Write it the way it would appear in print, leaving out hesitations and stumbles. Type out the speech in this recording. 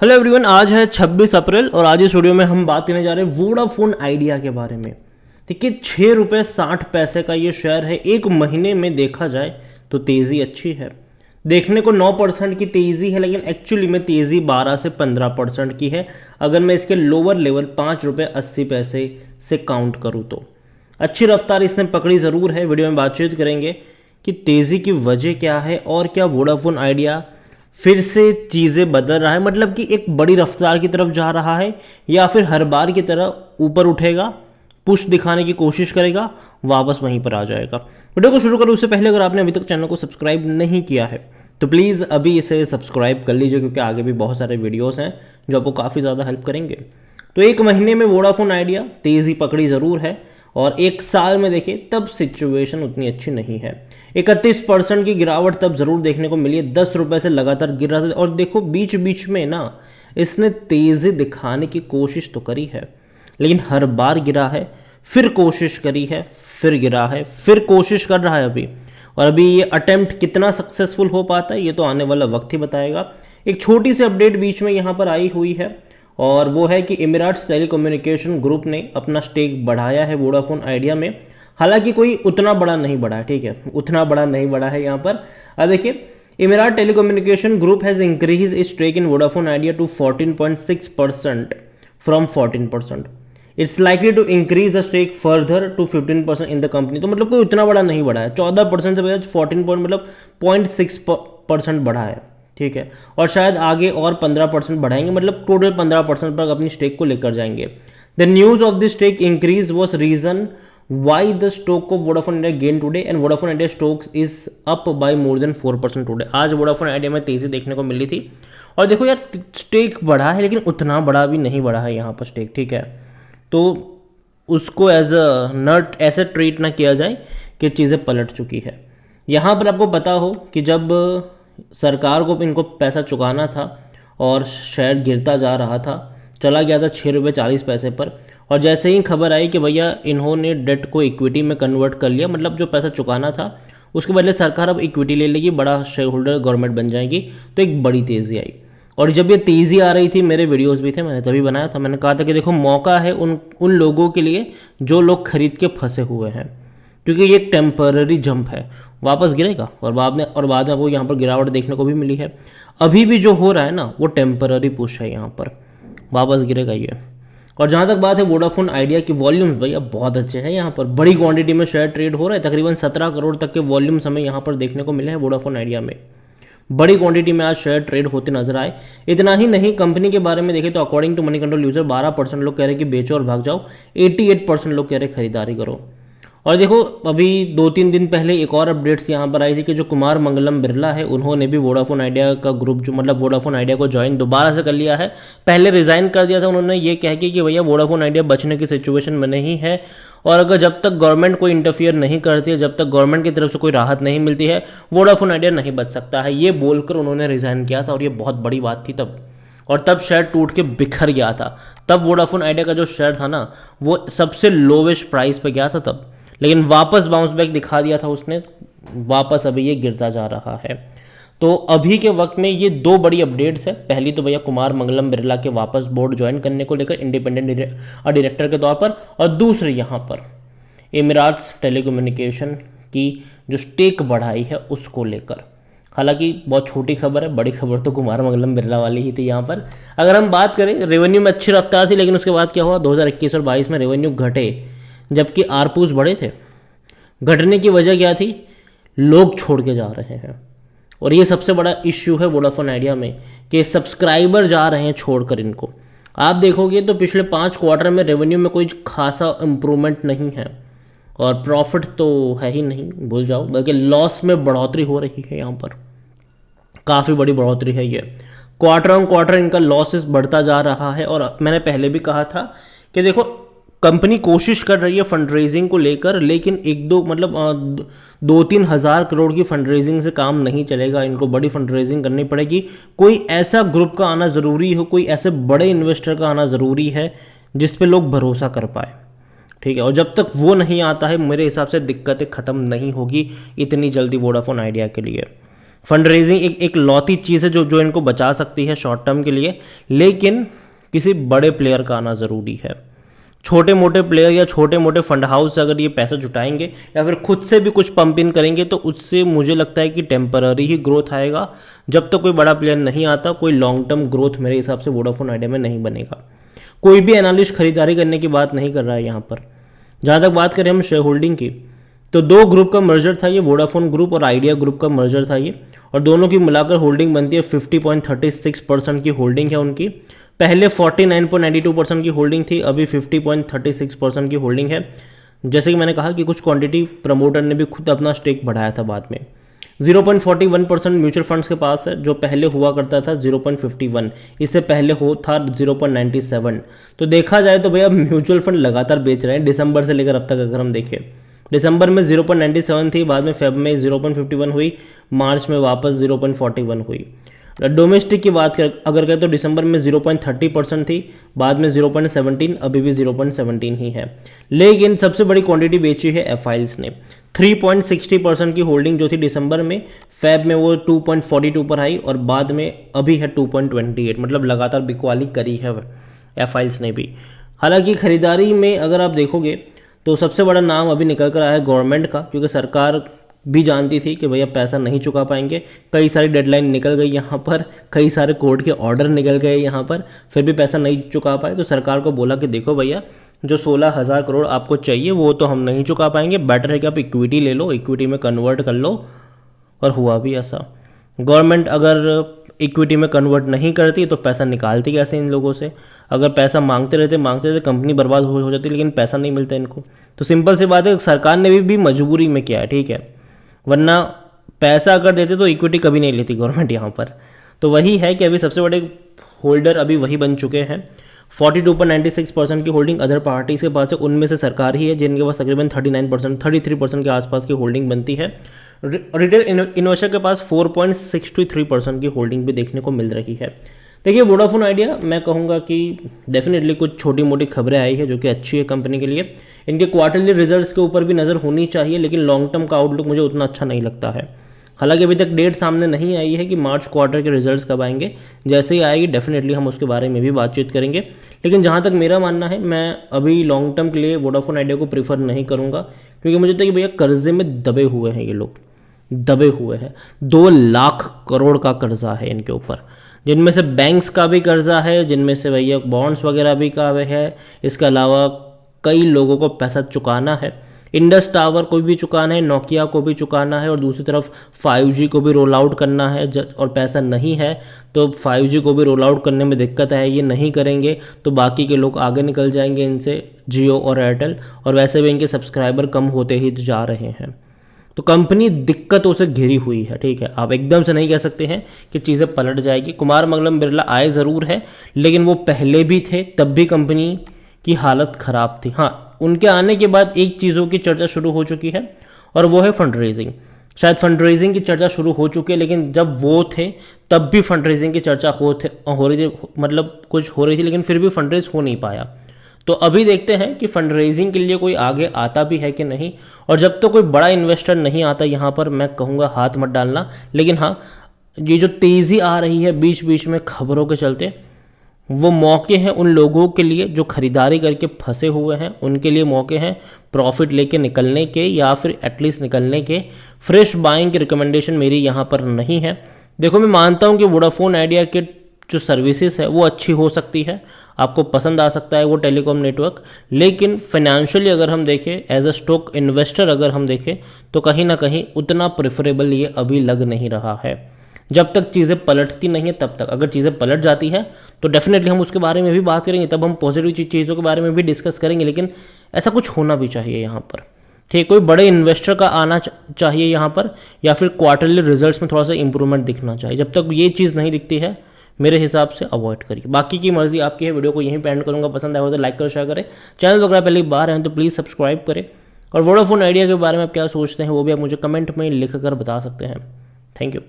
Hello everyone, आज है 26 अप्रैल और आज इस वीडियो में हम बात करने जा रहे हैं वोडाफोन आइडिया के बारे में। देखिए, 6 रुपये 60 पैसे का ये शेयर है। एक महीने में देखा जाए तो तेज़ी अच्छी है। देखने को 9% की तेज़ी है, लेकिन एक्चुअली में तेज़ी 12 से 15% की है अगर मैं इसके लोअर लेवल 5 रुपये 80 पैसे से काउंट करूँ तो। अच्छी रफ्तार इसने पकड़ी ज़रूर है। वीडियो में बातचीत करेंगे कि तेज़ी की वजह क्या है और क्या वोडाफोन आइडिया फिर से चीज़ें बदल रहा है, मतलब कि एक बड़ी रफ्तार की तरफ जा रहा है, या फिर हर बार की तरह ऊपर उठेगा, पुश दिखाने की कोशिश करेगा, वापस वहीं पर आ जाएगा। वीडियो को शुरू करूँ उससे पहले अगर आपने अभी तक चैनल को सब्सक्राइब नहीं किया है तो प्लीज़ अभी इसे सब्सक्राइब कर लीजिए, क्योंकि आगे भी बहुत सारे वीडियोस हैं जो आपको काफ़ी ज़्यादा हेल्प करेंगे। तो एक महीने में वोडाफोन आइडिया तेज़ी पकड़ी ज़रूर है, और एक साल में देखें तब सिचुएशन उतनी अच्छी नहीं है। 31% की गिरावट तब ज़रूर देखने को मिली है। 10 रुपये से लगातार गिर रहा था, और देखो बीच बीच में ना इसने तेज़ी दिखाने की कोशिश तो करी है, लेकिन हर बार गिरा है, फिर कोशिश करी है, फिर गिरा है, फिर कोशिश कर रहा है अभी। और अभी ये अटेम्प्ट कितना सक्सेसफुल हो पाता है ये तो आने वाला वक्त ही बताएगा। एक छोटी सी अपडेट बीच में यहाँ पर आई हुई है, और वो है कि एमिरेट्स टेलीकम्युनिकेशन ग्रुप ने अपना स्टेक बढ़ाया है वोडाफोन आइडिया में। हालांकि कोई उतना बड़ा नहीं बढ़ा है, ठीक है, उतना बड़ा नहीं बढ़ा है यहाँ पर। अब देखिए, Emirate telecommunication group has increase its stake in Vodafone Idea to 14.6% from 14%। It's likely to increase the stake further to 15% in the company. तो मतलब कोई उतना बड़ा नहीं बढ़ा है, 14% से बजाय 14 मतलब 0.6% बढ़ा है, ठीक है। और शायद आगे और 15% बढ़ाएंगे, मतलब टोटल 15% पर अपनी स्टेक को लेकर जाएंगे। The news of the stake increase was reason why the stock of Vodafone India gain today, and Vodafone India stock is up by more than 4% today. आज वोडाफोन आइडिया में तेजी देखने को मिली थी। और देखो यार, स्टेक बढ़ा है, लेकिन उतना बड़ा भी नहीं बढ़ा है यहाँ पर स्टेक, ठीक है। तो उसको एज अ नट ऐसे ट्रीट ना किया जाए कि चीज़ें पलट चुकी है। यहाँ पर आपको पता हो कि जब सरकार को इनको पैसा चुकाना था और शेयर गिरता जा रहा था, चला गया था 6 रुपये 40 पैसे पर, और जैसे ही खबर आई कि भैया इन्होंने डेट को इक्विटी में कन्वर्ट कर लिया, मतलब जो पैसा चुकाना था उसके बदले सरकार अब इक्विटी ले लेगी, बड़ा शेयर होल्डर गवर्नमेंट बन जाएगी, तो एक बड़ी तेज़ी आई। और जब ये तेज़ी आ रही थी, मेरे वीडियोस भी थे, मैंने तभी बनाया था, मैंने कहा था कि देखो मौका है उन लोगों के लिए जो लोग खरीद के फंसे हुए हैं, क्योंकि ये टेम्पररी जंप है, वापस गिरेगा। और बाद में आपको यहाँ पर गिरावट देखने को भी मिली है। अभी भी जो हो रहा है ना वो टेम्पररी पुश है, यहाँ पर वापस गिरेगा ये। और जहाँ तक बात है वोडाफोन आइडिया की वॉल्यूम्स, भैया बहुत अच्छे हैं। यहाँ पर बड़ी क्वांटिटी में शेयर ट्रेड हो रहा है, तकरीबन 17 करोड़ तक के वॉल्यूम्स हमें यहाँ पर देखने को मिले हैं वोडाफोन आइडिया में। बड़ी क्वांटिटी में आज शेयर ट्रेड होते नजर आए। इतना ही नहीं, कंपनी के बारे में देखें तो according to Moneycontrol user 12% लोग कह रहे हैं कि बेचो और भाग जाओ, 88% लोग कह रहे हैं खरीदारी करो। और देखो, अभी 2-3 दिन पहले एक और अपडेट्स यहाँ पर आई थी कि जो कुमार मंगलम बिरला है उन्होंने भी वोडाफोन आइडिया का ग्रुप, जो मतलब वोडाफोन आइडिया को ज्वाइन दोबारा से कर लिया है। पहले रिजाइन कर दिया था उन्होंने, ये कह के कि भैया वोडाफोन आइडिया बचने की सिचुएशन में नहीं है, और अगर जब तक गवर्नमेंट कोई इंटरफियर नहीं करती है, जब तक गवर्नमेंट की तरफ से कोई राहत नहीं मिलती है, वोडाफोन आइडिया नहीं बच सकता है, ये बोलकर उन्होंने रिजाइन किया था। और ये बहुत बड़ी बात थी तब, और तब शेयर टूट के बिखर गया था। तब वोडाफोन आइडिया का जो शेयर था ना वो सबसे लोवेस्ट प्राइस पे गया था तब, लेकिन वापस बाउंस बैक दिखा दिया था उसने, वापस अभी ये गिरता जा रहा है। तो अभी के वक्त में ये 2 बड़ी अपडेट्स है। पहली तो भैया कुमार मंगलम बिरला के वापस बोर्ड ज्वाइन करने को लेकर इंडिपेंडेंट डायरेक्टर के तौर पर, और दूसरी यहाँ पर एमिरेट्स टेलीकम्युनिकेशन की जो स्टेक बढ़ाई है उसको लेकर। हालांकि बहुत छोटी खबर है, बड़ी खबर तो कुमार मंगलम बिरला वाली ही थी यहाँ पर। अगर हम बात करें, रेवेन्यू में अच्छी रफ्तार थी, लेकिन उसके बाद क्या हुआ, 2021 और 22 में रेवेन्यू घटे, जबकि आरपूस बढ़े थे। घटने की वजह क्या थी, लोग छोड़ के जा रहे हैं, और ये सबसे बड़ा इश्यू है वोडाफोन आइडिया में कि सब्सक्राइबर जा रहे हैं छोड़कर इनको। आप देखोगे तो पिछले 5 क्वार्टर में रेवेन्यू में कोई खासा इम्प्रूवमेंट नहीं है, और प्रॉफिट तो है ही नहीं, भूल जाओ, बल्कि लॉस में बढ़ोतरी हो रही है। यहाँ पर काफ़ी बड़ी बढ़ोतरी है ये, क्वार्टर ऑन क्वार्टर इनका लॉसेस बढ़ता जा रहा है। और मैंने पहले भी कहा था कि देखो कंपनी कोशिश कर रही है फंड रेजिंग को लेकर, लेकिन 2-3 हज़ार करोड़ की फंड रेजिंग से काम नहीं चलेगा, इनको बड़ी फंड रेजिंग करनी पड़ेगी। कोई ऐसा ग्रुप का आना ज़रूरी हो, कोई ऐसे बड़े इन्वेस्टर का आना ज़रूरी है जिस पे लोग भरोसा कर पाए, ठीक है। और जब तक वो नहीं आता है, मेरे हिसाब से दिक्कतें ख़त्म नहीं होगी इतनी जल्दी वोडाफोन आइडिया के लिए। फंड रेजिंग एक लौती चीज़ है जो इनको बचा सकती है शॉर्ट टर्म के लिए, लेकिन किसी बड़े प्लेयर का आना ज़रूरी है। छोटे मोटे प्लेयर या छोटे मोटे फंड हाउस अगर ये पैसा जुटाएंगे या फिर खुद से भी कुछ पंप इन करेंगे तो उससे मुझे लगता है कि टेम्पररी ही ग्रोथ आएगा। जब तक कोई बड़ा प्लेयर नहीं आता कोई लॉन्ग टर्म ग्रोथ मेरे हिसाब से वोडाफोन आइडिया में नहीं बनेगा। कोई भी एनालिस्ट खरीदारी करने की बात नहीं कर रहा है यहाँ पर। जहाँ तक बात करें हम शेयर होल्डिंग की, तो दो ग्रुप का मर्जर था ये, वोडाफोन ग्रुप और आइडिया ग्रुप का मर्जर था ये, और दोनों की मिलाकर होल्डिंग बनती है 50.36% की होल्डिंग है उनकी। पहले 49.92% की होल्डिंग थी, अभी 50.36% की होल्डिंग है। जैसे कि मैंने कहा कि कुछ क्वांटिटी प्रमोटर ने भी खुद अपना स्टेक बढ़ाया था बाद में। 0.41% म्यूचुअल फंड्स के पास है, जो पहले हुआ करता था 0.51, इससे पहले हो था 0.97। तो देखा जाए तो भैया म्यूचुअल फंड लगातार बेच रहे हैं दिसंबर से लेकर अब तक। अगर हम देखें दिसंबर में 0.97 थी, बाद में फेब में 0.51 हुई, मार्च में वापस 0.41 हुई। डोमेस्टिक की बात अगर करें तो दिसंबर में 0.30% थी, बाद में 0.17, अभी भी 0.17 ही है। लेकिन सबसे बड़ी क्वांटिटी बेची है एफआईल्स ने। 3.60% की होल्डिंग जो थी दिसंबर में, फेब में वो 2.42 पर आई और बाद में अभी है 2.28, मतलब लगातार बिकवाली करी है एफआईल्स ने भी। हालांकि खरीदारी में अगर आप देखोगे तो सबसे बड़ा नाम अभी निकल कर आया है गवर्नमेंट का, क्योंकि सरकार भी जानती थी कि भैया पैसा नहीं चुका पाएंगे। कई सारी डेडलाइन निकल गई यहाँ पर, कई सारे कोर्ट के ऑर्डर निकल गए यहाँ पर, फिर भी पैसा नहीं चुका पाए। तो सरकार को बोला कि देखो भैया जो 16,000 करोड़ आपको चाहिए वो तो हम नहीं चुका पाएंगे, बेटर है कि आप इक्विटी ले लो, इक्विटी में कन्वर्ट कर लो। और हुआ भी ऐसा। गवर्नमेंट अगर इक्विटी में कन्वर्ट नहीं करती तो पैसा निकालती कैसे इन लोगों से? अगर पैसा मांगते रहते कंपनी बर्बाद हो जाती, लेकिन पैसा नहीं मिलता इनको। तो सिंपल सी बात है, सरकार ने भी मजबूरी में किया है, ठीक है, वरना पैसा अगर देते तो इक्विटी कभी नहीं लेती गवर्नमेंट यहाँ पर। तो वही है कि अभी सबसे बड़े होल्डर अभी वही बन चुके हैं। 42.96% की होल्डिंग अदर पार्टीज के पास है, उनमें से सरकार ही है जिनके पास तकरीबन 33% के आसपास की होल्डिंग बनती है। रिटेल इन्वेस्टर के पास 4.63% की होल्डिंग भी देखने को मिल रही है। देखिए वोडाफोन आइडिया मैं कहूँगा कि डेफिनेटली कुछ छोटी मोटी खबरें आई है जो कि अच्छी है कंपनी के लिए। इनके क्वार्टरली रिजल्ट्स के ऊपर भी नज़र होनी चाहिए, लेकिन लॉन्ग टर्म का आउटलुक मुझे उतना अच्छा नहीं लगता है। हालांकि अभी तक डेट सामने नहीं आई है कि मार्च क्वार्टर के रिजल्ट्स कब आएंगे। जैसे ही आएगी डेफिनेटली हम उसके बारे में भी बातचीत करेंगे। लेकिन जहाँ तक मेरा मानना है, मैं अभी लॉन्ग टर्म के लिए वोडाफोन आइडिया को प्रीफर नहीं करूँगा, क्योंकि मुझे लगता है कि भैया कर्जे में दबे हुए हैं ये लोग, दबे हुए हैं। 2 लाख करोड़ का कर्जा है इनके ऊपर, जिनमें से बैंक्स का भी कर्जा है, जिनमें से भैया बॉन्ड्स वगैरह भी का है। इसके अलावा कई लोगों को पैसा चुकाना है, इंडस टावर को भी चुकाना है, नोकिया को भी चुकाना है, और दूसरी तरफ 5G को भी रोल आउट करना है। और पैसा नहीं है तो 5G को भी रोल आउट करने में दिक्कत है, ये नहीं करेंगे तो बाकी के लोग आगे निकल जाएंगे इनसे, जियो और एयरटेल, और वैसे भी इनके सब्सक्राइबर कम होते ही जा रहे हैं। तो कंपनी दिक्कतों से घिरी हुई है, ठीक है। आप एकदम से नहीं कह सकते हैं कि चीज़ें पलट जाएगी। कुमार मंगलम बिरला आए ज़रूर है, लेकिन वो पहले भी थे, तब भी कंपनी की हालत ख़राब थी। हाँ, उनके आने के बाद एक चीज़ों की चर्चा शुरू हो चुकी है और वो है फंड रेजिंग। शायद फंड रेजिंग की चर्चा शुरू हो चुकी है, लेकिन जब वो थे तब भी फंड रेजिंग की चर्चा हो रही थी, मतलब कुछ हो रही थी, लेकिन फिर भी फंड रेज हो नहीं पाया। तो अभी देखते हैं कि फंड रेजिंग के लिए कोई आगे आता भी है कि नहीं। और जब तक तो कोई बड़ा इन्वेस्टर नहीं आता यहाँ पर, मैं कहूँगा हाथ मत डालना। लेकिन हाँ, ये जो तेज़ी आ रही है बीच बीच में खबरों के चलते, वो मौके हैं उन लोगों के लिए जो खरीदारी करके फंसे हुए हैं, उनके लिए मौके हैं प्रॉफिट लेके निकलने के, या फिर एटलीस्ट निकलने के। फ्रेश बाइंग की रिकमेंडेशन मेरी यहाँ पर नहीं है। देखो, मैं मानता हूँ कि वोडाफोन आइडिया के जो सर्विसेज है वो अच्छी हो सकती है, आपको पसंद आ सकता है वो टेलीकॉम नेटवर्क, लेकिन फाइनेंशियली अगर हम देखें, एज अ स्टॉक इन्वेस्टर अगर हम देखें, तो कहीं ना कहीं उतना प्रेफरेबल ये अभी लग नहीं रहा है। जब तक चीज़ें पलटती नहीं है तब तक। अगर चीज़ें पलट जाती है तो डेफिनेटली हम उसके बारे में भी बात करेंगे, तब हम पॉजिटिव चीज़ों के बारे में भी डिस्कस करेंगे। लेकिन ऐसा कुछ होना भी चाहिए यहाँ पर, ठीक, कोई बड़े इन्वेस्टर का आना चाहिए यहाँ पर, या फिर क्वार्टरली रिजल्ट्स में थोड़ा सा इंप्रूवमेंट दिखना चाहिए। जब तक ये चीज़ नहीं दिखती है मेरे हिसाब से अवॉइड करिए। बाकी की मर्जी आपकी है। वीडियो को यहीं पे एंड करूँगा। पसंद आया हो तो लाइक करो, शेयर करें। चैनल पर अगर पहली बार हैं तो प्लीज़ सब्सक्राइब करें। और वोडाफोन आइडिया के बारे में आप क्या सोचते हैं वो भी आप मुझे कमेंट में लिख कर बता सकते हैं। Thank you.